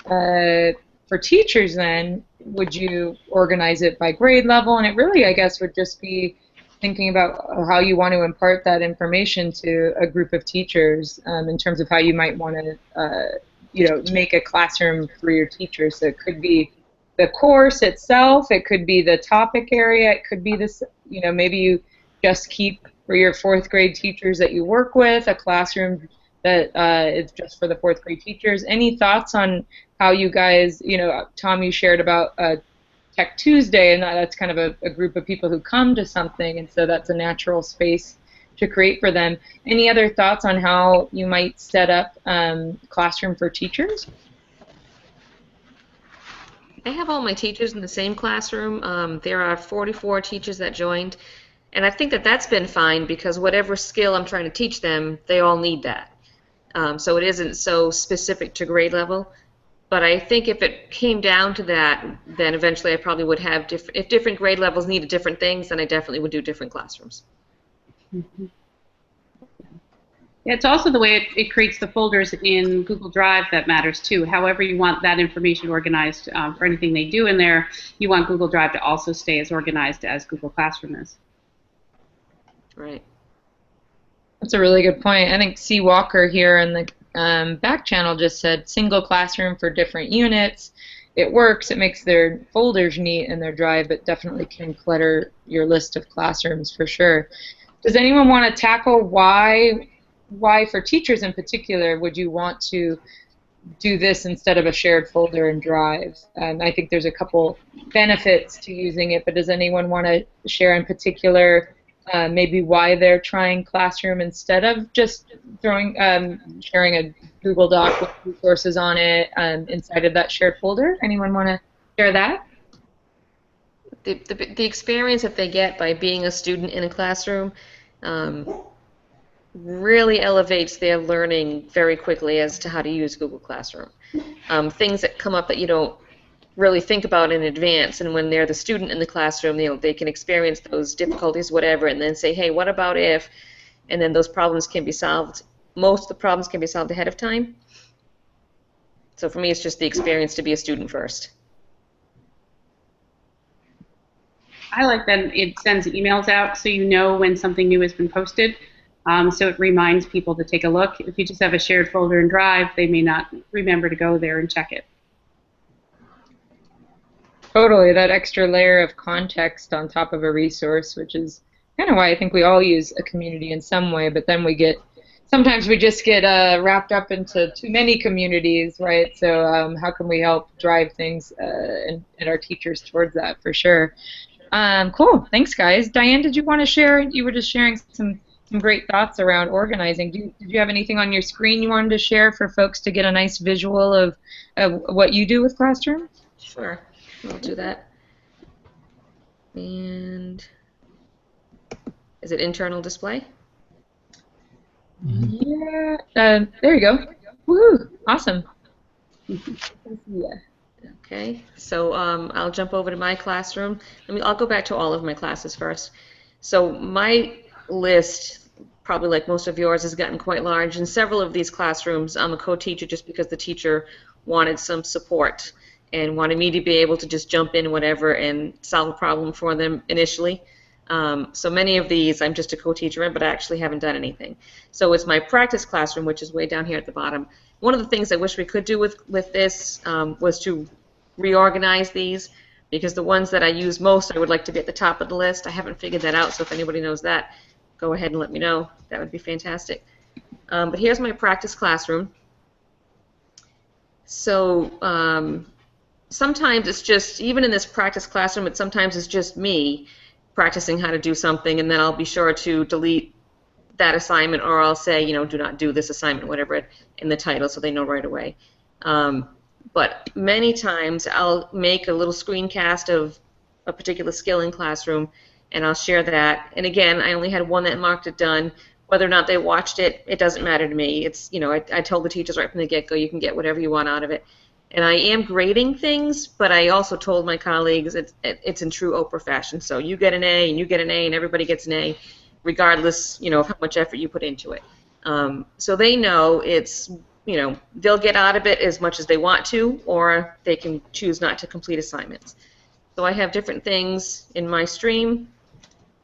for teachers then, would you organize it by grade level? And it really, I guess, would just be thinking about how you want to impart that information to a group of teachers in terms of how you might want to, make a classroom for your teachers. So it could be the course itself, it could be the topic area, it could be this, maybe you just keep for your 4th grade teachers that you work with, a classroom that is just for the 4th grade teachers. Any thoughts on how you guys, Tom, you shared about Tech Tuesday, and that's kind of a group of people who come to something, and so that's a natural space to create for them. Any other thoughts on how you might set up classroom for teachers? I have all my teachers in the same classroom. There are 44 teachers that joined, and I think that that's been fine because whatever skill I'm trying to teach them, they all need that. So it isn't so specific to grade level. But I think if it came down to that, then eventually I probably would have if different grade levels needed different things, then I definitely would do different classrooms. Mm-hmm. Yeah, it's also the way it creates the folders in Google Drive that matters too. However you want that information organized for anything they do in there, you want Google Drive to also stay as organized as Google Classroom is. Right. That's a really good point. I think C. Walker here in the back channel just said single classroom for different units. It works. It makes their folders neat in their drive, but definitely can clutter your list of classrooms for sure. Does anyone want to tackle why for teachers in particular would you want to do this instead of a shared folder in Drive? I think there's a couple benefits to using it, but does anyone want to share in particular maybe why they're trying Classroom instead of just sharing a Google Doc with resources on it inside of that shared folder? Anyone want to share that? The experience that they get by being a student in a classroom really elevates their learning very quickly as to how to use Google Classroom. Things that come up that you don't really think about in advance, and when they're the student in the classroom, they can experience those difficulties, whatever, and then say, hey, what about if? And then those problems can be solved. Most of the problems can be solved ahead of time. So for me, it's just the experience to be a student first. I like that it sends emails out so you know when something new has been posted. So it reminds people to take a look. If you just have a shared folder in Drive, they may not remember to go there and check it. Totally, that extra layer of context on top of a resource, which is kind of why I think we all use a community in some way, but then sometimes we just get wrapped up into too many communities, right? So how can we help drive things and our teachers towards that for sure? Cool, thanks guys. Dianne, did you want to share? You were just sharing some great thoughts around organizing. Did you have anything on your screen you wanted to share for folks to get a nice visual of what you do with Classroom? Sure. I'll do that. And is it internal display? Yeah. There you go. Woohoo! Awesome. Yeah. Okay. So I'll jump over to my classroom. I'll go back to all of my classes first. So my list, probably like most of yours, has gotten quite large. In several of these classrooms, I'm a co-teacher just because the teacher wanted some support and wanted me to be able to just jump in whatever and solve a problem for them initially. So many of these I'm just a co-teacher in, but I actually haven't done anything. So it's my practice classroom, which is way down here at the bottom. One of the things I wish we could do with this was to reorganize these, because the ones that I use most I would like to be at the top of the list. I haven't figured that out, so if anybody knows that, go ahead and let me know. That would be fantastic. But here's my practice classroom. So sometimes it's just, even in this practice classroom, sometimes it's just me practicing how to do something, and then I'll be sure to delete that assignment, or I'll say, do not do this assignment, whatever, in the title, so they know right away. But many times I'll make a little screencast of a particular skill in Classroom, and I'll share that. And again, I only had one that marked it done. Whether or not they watched it, it doesn't matter to me. It's, I told the teachers right from the get-go, you can get whatever you want out of it. And I am grading things, but I also told my colleagues it's in true Oprah fashion. So you get an A, and you get an A, and everybody gets an A, regardless, of how much effort you put into it. So they know it's, they'll get out of it as much as they want to, or they can choose not to complete assignments. So I have different things in my stream.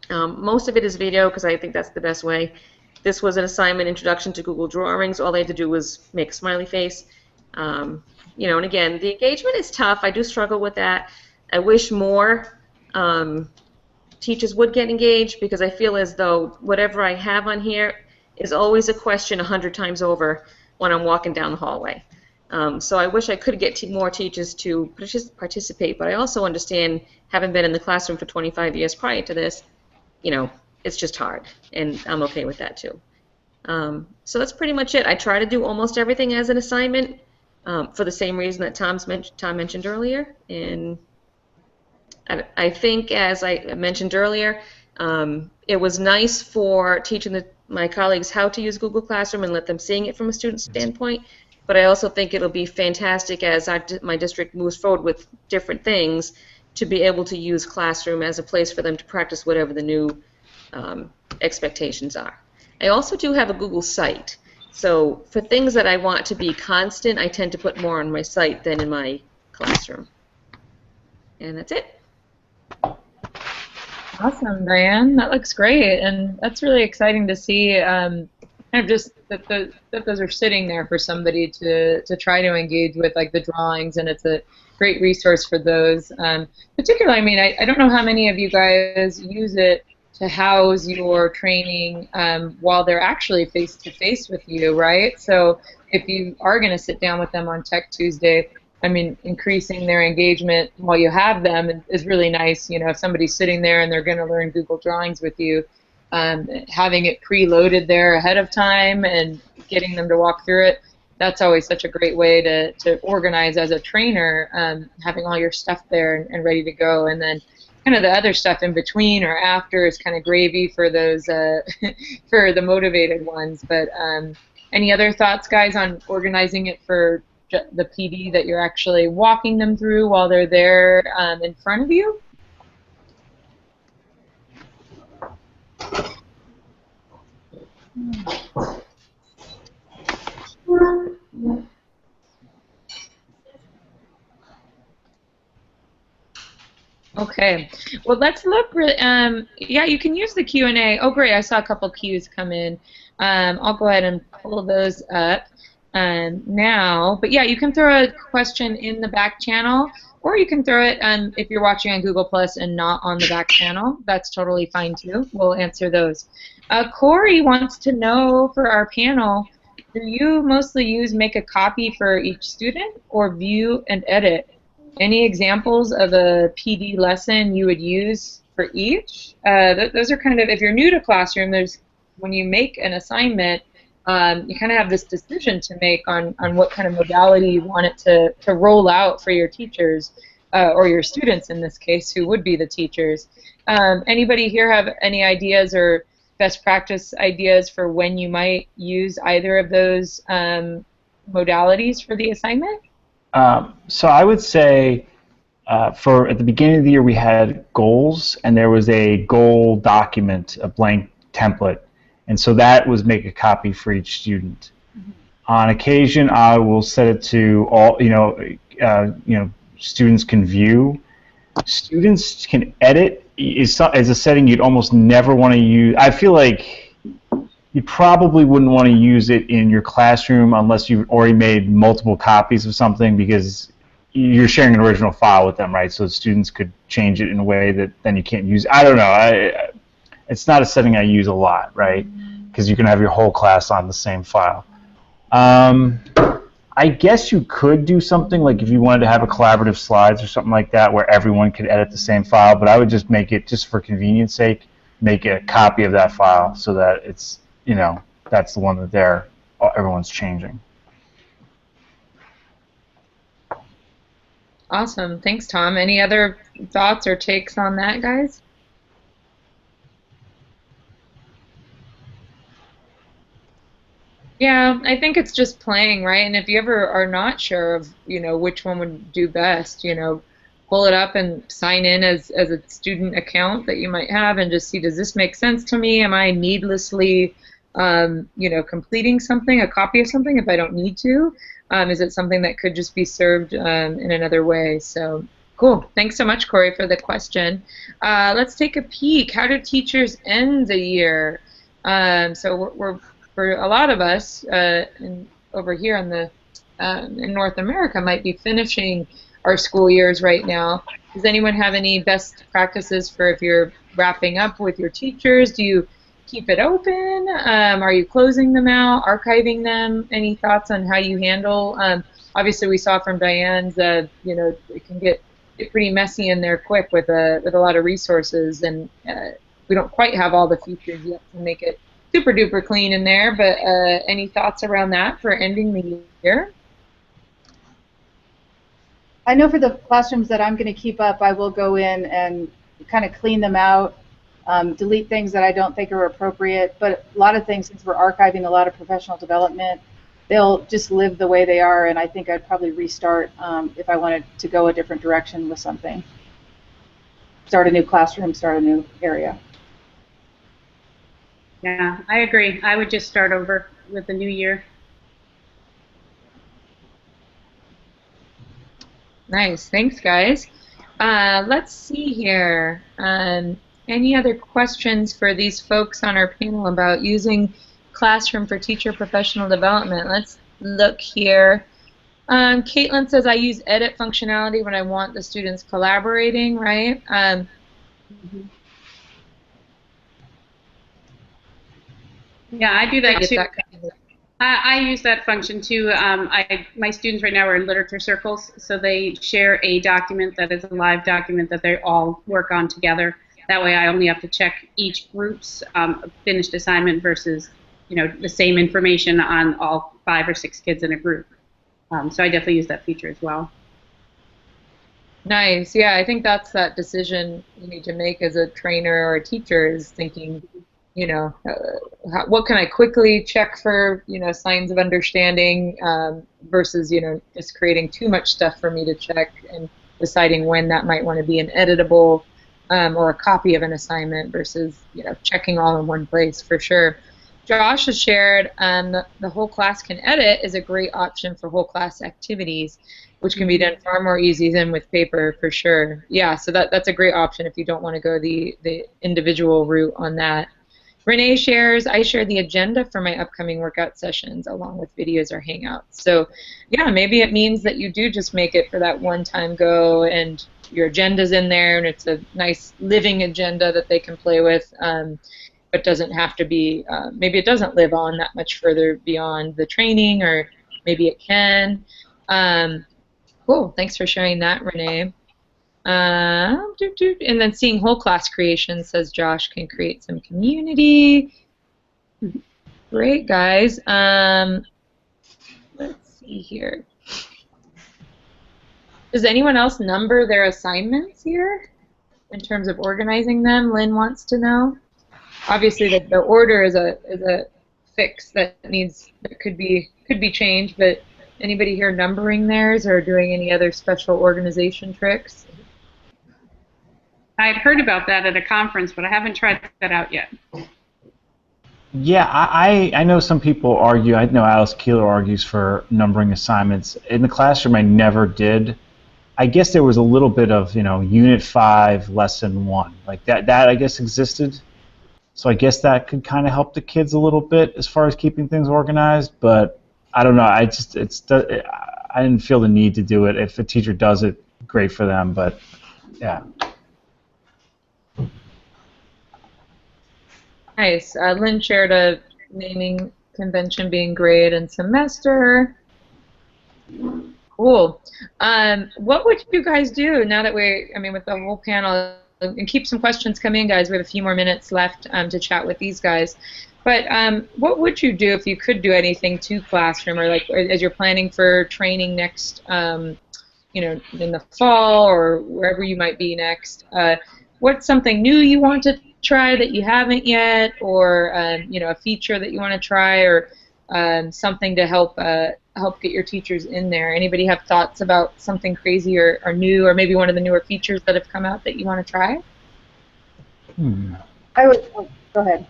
Most of it is video because I think that's the best way. This was an assignment, Introduction to Google Drawings. All they had to do was make a smiley face. And again, the engagement is tough. I do struggle with that. I wish more teachers would get engaged because I feel as though whatever I have on here is always a question 100 times over when I'm walking down the hallway. So I wish I could get more teachers to participate, but I also understand, having been in the classroom for 25 years prior to this, it's just hard, and I'm okay with that too. So that's pretty much it. I try to do almost everything as an assignment for the same reason that Tom mentioned earlier, and I think, as I mentioned earlier, it was nice for teaching my colleagues how to use Google Classroom and let them seeing it from a student standpoint, but I also think it'll be fantastic as my district moves forward with different things to be able to use Classroom as a place for them to practice whatever the new expectations are. I also do have a Google site, so for things that I want to be constant, I tend to put more on my site than in my classroom. And that's it. Awesome, Dianne. That looks great, and that's really exciting to see. Kind of just that those are sitting there for somebody to try to engage with, like the drawings, and it's a great resource for those. Particularly, I mean, I don't know how many of you guys use it to house your training while they're actually face-to-face with you, right? So if you are going to sit down with them on Tech Tuesday, I mean, increasing their engagement while you have them is really nice. If somebody's sitting there and they're going to learn Google Drawings with you, having it preloaded there ahead of time and getting them to walk through it, that's always such a great way to organize as a trainer, having all your stuff there and ready to go. And then kind of the other stuff in between or after is kind of gravy for those for the motivated ones. But any other thoughts, guys, on organizing it for the PD that you're actually walking them through while they're there in front of you? Okay, well, let's look. Yeah, you can use the Q&A. Oh, great, I saw a couple Qs come in. I'll go ahead and pull those up now. But yeah, you can throw a question in the back channel, or you can throw it if you're watching on Google Plus and not on the back channel. That's totally fine too. We'll answer those. Corey wants to know for our panel, do you mostly use make a copy for each student or view and edit? Any examples of a PD lesson you would use for each? Those are kind of, if you're new to Classroom, when you make an assignment, you kind of have this decision to make on what kind of modality you want it to roll out for your teachers, or your students in this case, who would be the teachers. Anybody here have any ideas or best practice ideas for when you might use either of those modalities for the assignment? So I would say at the beginning of the year we had goals, and there was a goal document, a blank template, and so that was make a copy for each student. Mm-hmm. On occasion, I will set it to all. Students can view. Students can edit. Is a setting you'd almost never want to use. I feel like you probably wouldn't want to use it in your classroom unless you've already made multiple copies of something, because you're sharing an original file with them, right? So students could change it in a way that then you can't use. I don't know. It's not a setting I use a lot, right? Because you can have your whole class on the same file. I guess you could do something like if you wanted to have a collaborative slides or something like that where everyone could edit the same file, but I would just make it, just for convenience sake, make a copy of that file so that it's, that's the one that everyone's changing. Awesome. Thanks, Tom. Any other thoughts or takes on that, guys? Yeah, I think it's just playing, right? And if you ever are not sure of, which one would do best, pull it up and sign in as a student account that you might have and just see, does this make sense to me? Am I needlessly, completing something, a copy of something if I don't need to? Is it something that could just be served in another way? So cool. Thanks so much, Corey, for the question. Let's take a peek. How do teachers end the year? So we're for a lot of us over here in North America might be finishing our school years right now. Does anyone have any best practices for if you're wrapping up with your teachers? Do you keep it open? Are you closing them out, archiving them? Any thoughts on how you handle? Obviously, we saw from Dianne's, it can get pretty messy in there quick with a lot of resources, and we don't quite have all the features yet to make it super duper clean in there, but any thoughts around that for ending the year? I know for the classrooms that I'm going to keep up, I will go in and kind of clean them out, delete things that I don't think are appropriate, but a lot of things, since we're archiving a lot of professional development, they'll just live the way they are, and I think I'd probably restart if I wanted to go a different direction with something. Start a new classroom, start a new area. Yeah, I agree. I would just start over with the new year. Nice. Thanks, guys. Let's see here. Any other questions for these folks on our panel about using Classroom for teacher professional development? Let's look here. Caitlin says, I use edit functionality when I want the students collaborating, right? Yeah, I do that too. I use that function too. My students right now are in literature circles, so they share a document that is a live document that they all work on together. That way I only have to check each group's finished assignment versus, the same information on all 5 or 6 kids in a group. So I definitely use that feature as well. Nice. Yeah, I think that's that decision you need to make as a trainer or a teacher, is thinking, what can I quickly check for, signs of understanding versus, just creating too much stuff for me to check and deciding when that might want to be an editable or a copy of an assignment versus, checking all in one place for sure. Josh has shared the whole class can edit is a great option for whole class activities, which can be done far more easy than with paper for sure. Yeah, so that's a great option if you don't want to go the individual route on that. Renee shares, I share the agenda for my upcoming workout sessions along with videos or hangouts. So yeah, maybe it means that you do just make it for that one-time go and your agenda's in there and it's a nice living agenda that they can play with, but doesn't have to be, maybe it doesn't live on that much further beyond the training, or maybe it can. Cool, thanks for sharing that, Renee. And then seeing whole class creation, says Josh, can create some community. Great, guys. Let's see here. Does anyone else number their assignments here in terms of organizing them? Lynn wants to know. Obviously, the order is a fix that could be changed, but anybody here numbering theirs or doing any other special organization tricks? I had heard about that at a conference, but I haven't tried that out yet. Yeah, I know some people argue. I know Alice Keeler argues for numbering assignments. In the classroom, I never did. I guess there was a little bit of, Unit 5, Lesson 1. Like that I guess existed. So I guess that could kind of help the kids a little bit as far as keeping things organized. But I don't know. I didn't feel the need to do it. If a teacher does it, great for them. But yeah. Nice. Lynn shared a naming convention being grade and semester. Cool. What would you guys do now that with the whole panel, and keep some questions coming in, guys. We have a few more minutes left to chat with these guys. But what would you do if you could do anything to Classroom, or as you're planning for training next, in the fall or wherever you might be next? What's something new you want to try that you haven't yet, or a feature that you want to try, or something to help get your teachers in there. Anybody have thoughts about something crazy or new, or maybe one of the newer features that have come out that you want to try? I would go ahead.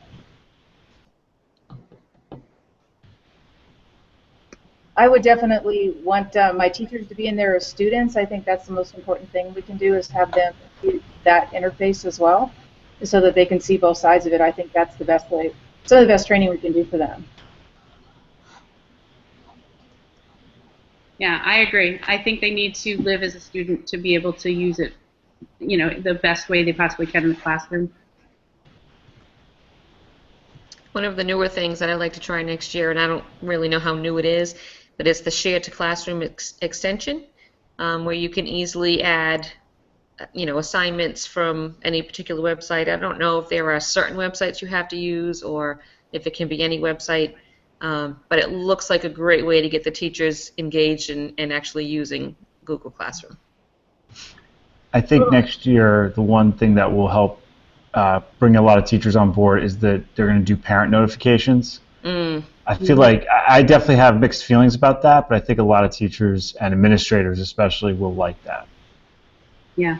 I would definitely want my teachers to be in there as students. I think that's the most important thing we can do, is have them do that interface as well, so that they can see both sides of it. I think that's the best way, some of the best training we can do for them. Yeah, I agree. I think they need to live as a student to be able to use it, you know, the best way they possibly can in the classroom. One of the newer things that I'd like to try next year, and I don't really know how new it is, but it's the Share to Classroom extension, where you can easily add, you know, assignments from any particular website. I don't know if there are certain websites you have to use or if it can be any website, but it looks like a great way to get the teachers engaged in actually using Google Classroom. I think next year the one thing that will help bring a lot of teachers on board is that they're going to do parent notifications. I feel like I definitely have mixed feelings about that, but I think a lot of teachers and administrators especially will like that. Yeah.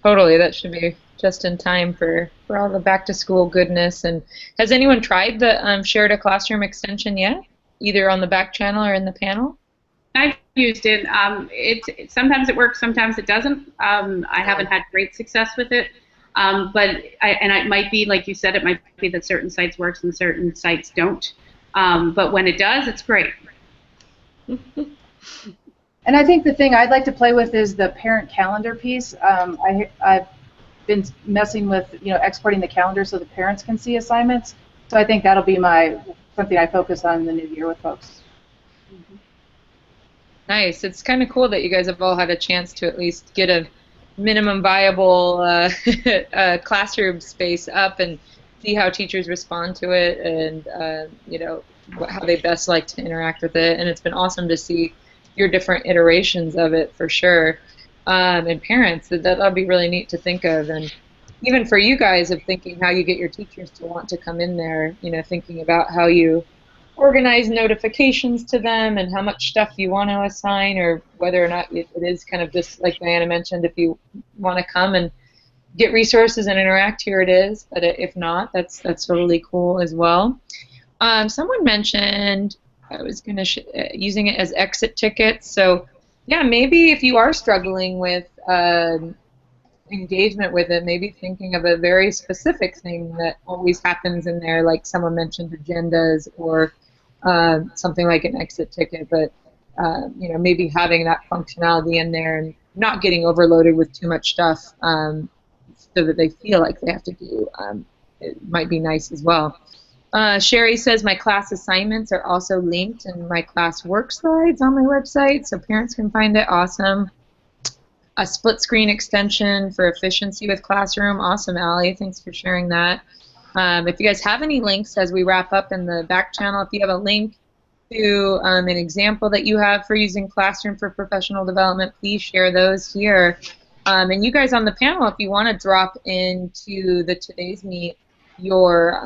Totally, that should be just in time for all the back-to-school goodness. And has anyone tried the Share to Classroom extension yet, either on the back channel or in the panel? I've used it. Sometimes it works, sometimes it doesn't. I haven't had great success with it. But it might be, like you said, it might be that certain sites works and certain sites don't. But when it does, it's great. And I think the thing I'd like to play with is the parent calendar piece. I've been messing with, you know, exporting the calendar so the parents can see assignments. So I think that'll be something I focus on in the new year with folks. Nice. It's kind of cool that you guys have all had a chance to at least get a minimum viable classroom space up and see how teachers respond to it, and you know, how they best like to interact with it. And it's been awesome to see your different iterations of it, for sure. And parents, that'll be really neat to think of, and even for you guys, of thinking how you get your teachers to want to come in there, you know, thinking about how you organize notifications to them and how much stuff you want to assign, or whether or not it is kind of just like Diana mentioned, if you want to come and get resources and interact, here it is. But if not, that's totally cool as well. Someone mentioned I was going to using it as exit tickets. So yeah, maybe if you are struggling with engagement with it, maybe thinking of a very specific thing that always happens in there, like someone mentioned agendas or something like an exit ticket, but you know, maybe having that functionality in there and not getting overloaded with too much stuff, so that they feel like they have to do, it might be nice as well. Sherry says my class assignments are also linked in my class work slides on my website, so parents can find it. Awesome. A split screen extension for efficiency with Classroom. Awesome, Allie. Thanks for sharing that. If you guys have any links as we wrap up in the back channel, if you have a link to an example that you have for using Classroom for professional development, please share those here. And you guys on the panel, if you want to drop into the today's meet your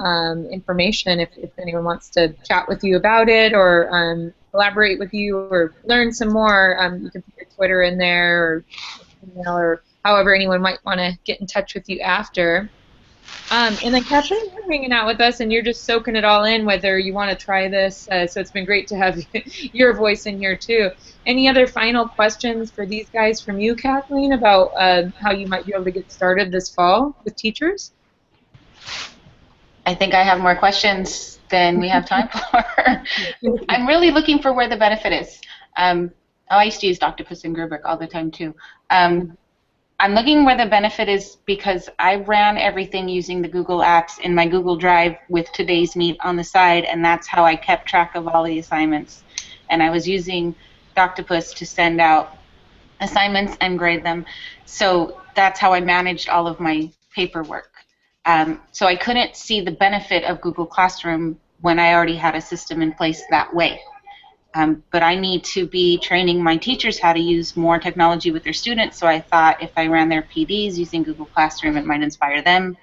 information, if anyone wants to chat with you about it, or collaborate with you, or learn some more, you can put your Twitter in there, or email, or however anyone might want to get in touch with you after. And then Kathleen, you're hanging out with us, and you're just soaking it all in, whether you want to try this. So it's been great to have your voice in here too. Any other final questions for these guys from you, Kathleen, about how you might be able to get started this fall with teachers? I think I have more questions than we have time for. I'm really looking for where the benefit is. I used to use Octopus and Gerber all the time too. I'm looking where the benefit is because I ran everything using the Google Apps in my Google Drive with today's meet on the side, and that's how I kept track of all the assignments. And I was using Octopus to send out assignments and grade them. So that's how I managed all of my paperwork. So I couldn't see the benefit of Google Classroom when I already had a system in place that way. But I need to be training my teachers how to use more technology with their students, so I thought if I ran their PDs using Google Classroom, it might inspire them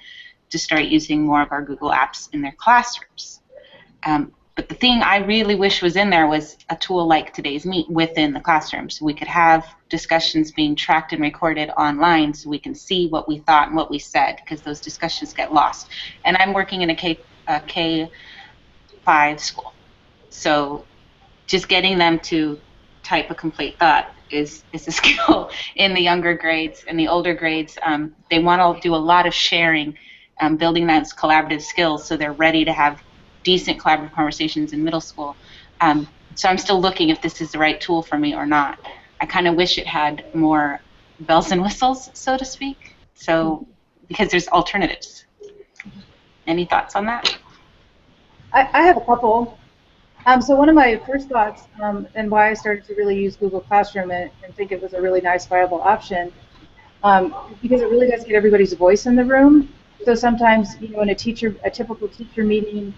to start using more of our Google Apps in their classrooms. But the thing I really wish was in there was a tool like today's Meet within the classroom, so we could have discussions being tracked and recorded online so we can see what we thought and what we said, because those discussions get lost. And I'm working in a K-5 school, so just getting them to type a complete thought is a skill in the younger grades. In the older grades, they want to do a lot of sharing, building those collaborative skills so they're ready to have decent collaborative conversations in middle school. So I'm still looking if this is the right tool for me or not. I kind of wish it had more bells and whistles, so to speak, so because there's alternatives. Any thoughts on that? I have a couple. So one of my first thoughts, and why I started to really use Google Classroom and think it was a really nice, viable option, because it really does get everybody's voice in the room. So sometimes, you know, in a typical teacher meeting,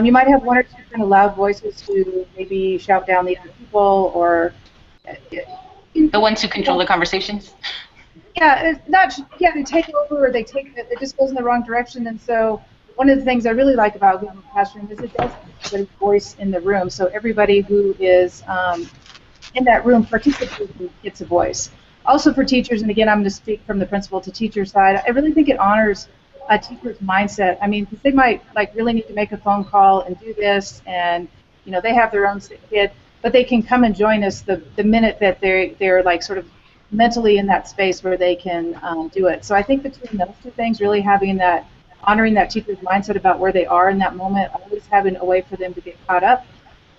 you might have one or two kind of loud voices who maybe shout down the other people, or the ones who control the conversations. Yeah, they take over, or it just goes in the wrong direction. And so one of the things I really like about Google Classroom is it does get everybody's voice in the room. So everybody who is in that room participating gets a voice. Also for teachers, and again, I'm going to speak from the principal to teacher side, I really think it honors a teacher's mindset. I mean, because they might really need to make a phone call and do this, and you know they have their own sick kid, but they can come and join us the minute that they're like sort of mentally in that space where they can do it. So I think between those two things, really having that, honoring that teacher's mindset about where they are in that moment, always having a way for them to get caught up,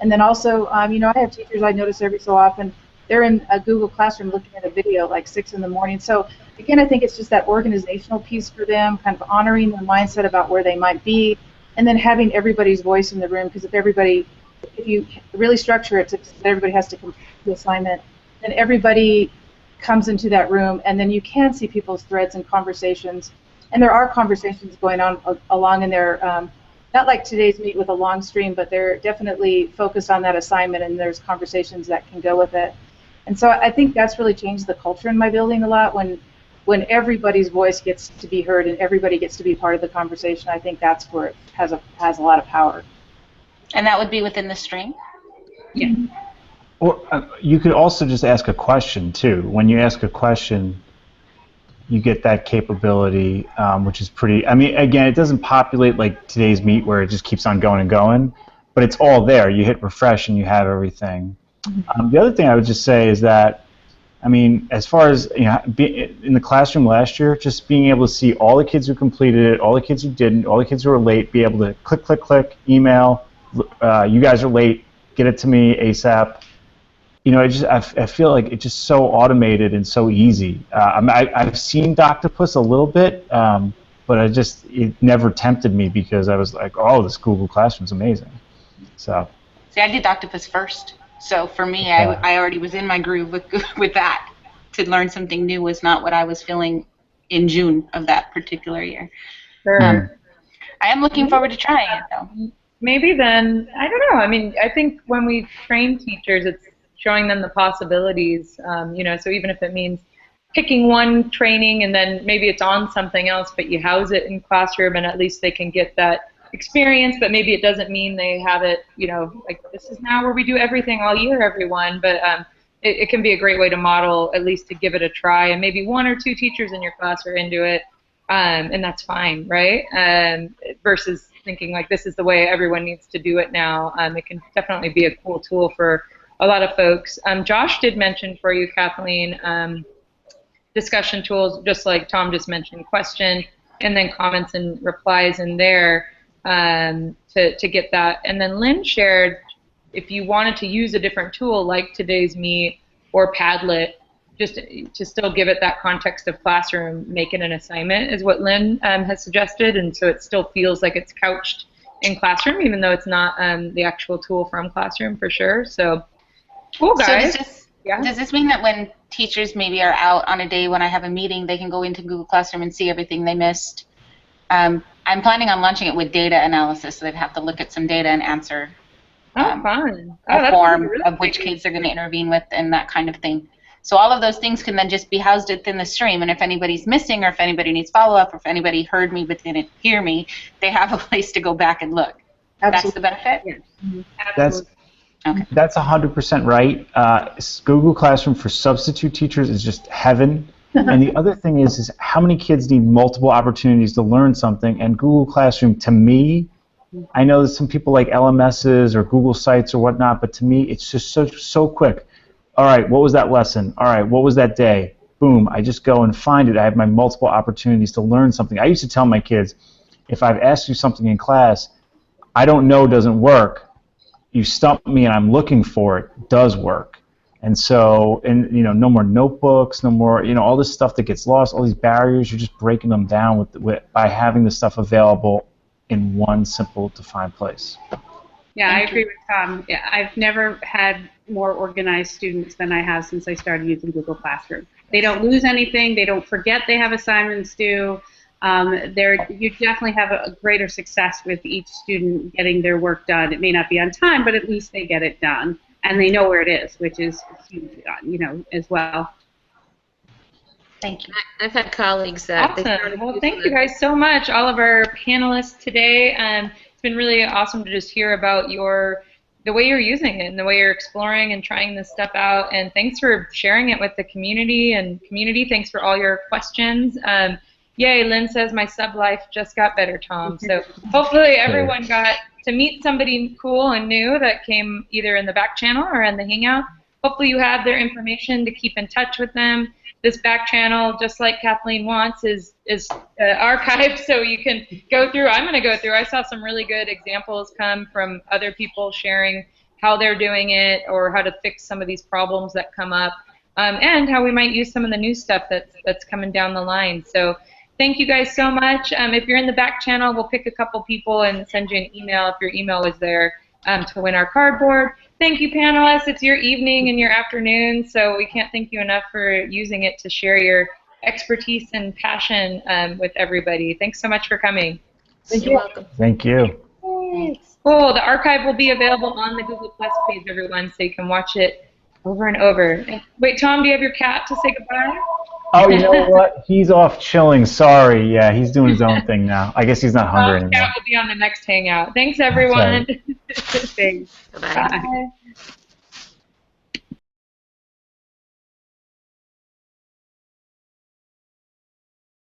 and then also, you know, I have teachers I notice every so often. They're in a Google Classroom looking at a video like 6 in the morning. So again, I think it's just that organizational piece for them, kind of honoring their mindset about where they might be, and then having everybody's voice in the room. Because if you really structure it so that everybody has to complete the assignment, then everybody comes into that room, and then you can see people's threads and conversations. And there are conversations going on along in there, not like today's Meet with a long stream, but they're definitely focused on that assignment, and there's conversations that can go with it. And so I think that's really changed the culture in my building a lot. When everybody's voice gets to be heard and everybody gets to be part of the conversation, I think that's where it has a lot of power. And that would be within the stream? Yeah. Or you could also just ask a question too. When you ask a question, you get that capability, which is pretty. I mean, again, it doesn't populate like today's Meet where it just keeps on going and going, but it's all there. You hit refresh and you have everything. The other thing I would just say is that, I mean, as far as in the classroom last year, just being able to see all the kids who completed it, all the kids who didn't, all the kids who were late, be able to click, click, click, email, you guys are late, get it to me ASAP. You know, I feel like it's just so automated and so easy. I've seen Doctopus a little bit, but it never tempted me because I was like, oh, this Google Classroom's amazing. So. See, I did Doctopus first. So for me, I already was in my groove with that. To learn something new was not what I was feeling in June of that particular year. Sure. I am looking forward to trying it, though. Maybe then, I don't know. I mean, I think when we train teachers, it's showing them the possibilities. You know, so even if it means picking one training and then maybe it's on something else, but you house it in classroom and at least they can get that experience, but maybe it doesn't mean they have it, you know, like this is now where we do everything all year, everyone, but it can be a great way to model, at least to give it a try, and maybe 1 or 2 teachers in your class are into it, and that's fine, right? Versus thinking like this is the way everyone needs to do it now. It can definitely be a cool tool for a lot of folks. Josh did mention for you, Kathleen, discussion tools, just like Tom just mentioned, question, and then comments and replies in there. To get that. And then Lynn shared if you wanted to use a different tool like today's Meet or Padlet, just to still give it that context of classroom, make it an assignment is what Lynn has suggested, and so it still feels like it's couched in classroom even though it's not the actual tool from classroom for sure. So cool, guys. So does this mean that when teachers maybe are out on a day when I have a meeting, they can go into Google Classroom and see everything they missed? I'm planning on launching it with data analysis, so they'd have to look at some data and answer fun. a form of which kids they're going to intervene with and that kind of thing. So all of those things can then just be housed within the stream, and if anybody's missing or if anybody needs follow-up or if anybody heard me but didn't hear me, they have a place to go back and look. That's the benefit? Yes. That's Okay. That's 100% right. Google Classroom for substitute teachers is just heaven. And the other thing is how many kids need multiple opportunities to learn something? And Google Classroom, to me, I know that some people like LMSs or Google Sites or whatnot, but to me, it's just so quick. All right, what was that lesson? All right, what was that day? Boom, I just go and find it. I have my multiple opportunities to learn something. I used to tell my kids, if I've asked you something in class, I don't know doesn't work, you stump me and I'm looking for it, does work. And so, no more notebooks, no more, all this stuff that gets lost, all these barriers, you're just breaking them down by having the stuff available in one simple, defined place. Yeah, I agree with Tom. Yeah, I've never had more organized students than I have since I started using Google Classroom. They don't lose anything. They don't forget they have assignments due. You definitely have a greater success with each student getting their work done. It may not be on time, but at least they get it done, and they know where it is, which is huge, as well. Thank you. I've had colleagues that. Awesome. Well, thank you guys so much, all of our panelists today. It's been really awesome to just hear about the way you're using it and the way you're exploring and trying this stuff out. And thanks for sharing it with the community. And community, thanks for all your questions. Yay, Lynn says my sub life just got better, Tom. So hopefully everyone got to meet somebody cool and new that came either in the back channel or in the Hangout. Hopefully you have their information to keep in touch with them. This back channel, just like Kathleen wants, is archived, so you can go through. I'm going to go through. I saw some really good examples come from other people sharing how they're doing it or how to fix some of these problems that come up, and how we might use some of the new stuff that's coming down the line. So thank you guys so much. If you're in the back channel, we'll pick a couple people and send you an email if your email is there to win our cardboard. Thank you, panelists. It's your evening and your afternoon, so we can't thank you enough for using it to share your expertise and passion with everybody. Thanks so much for coming. You're welcome. Thank you. Thanks. Cool. The archive will be available on the Google Plus page, everyone, so you can watch it over and over. Wait, Tom, do you have your cat to say goodbye? Oh, you know what? He's off chilling. Sorry. Yeah, he's doing his own thing now. I guess he's not hungry anymore. Cat will be on the next Hangout. Thanks, everyone. Right. Thanks. Bye-bye. Bye.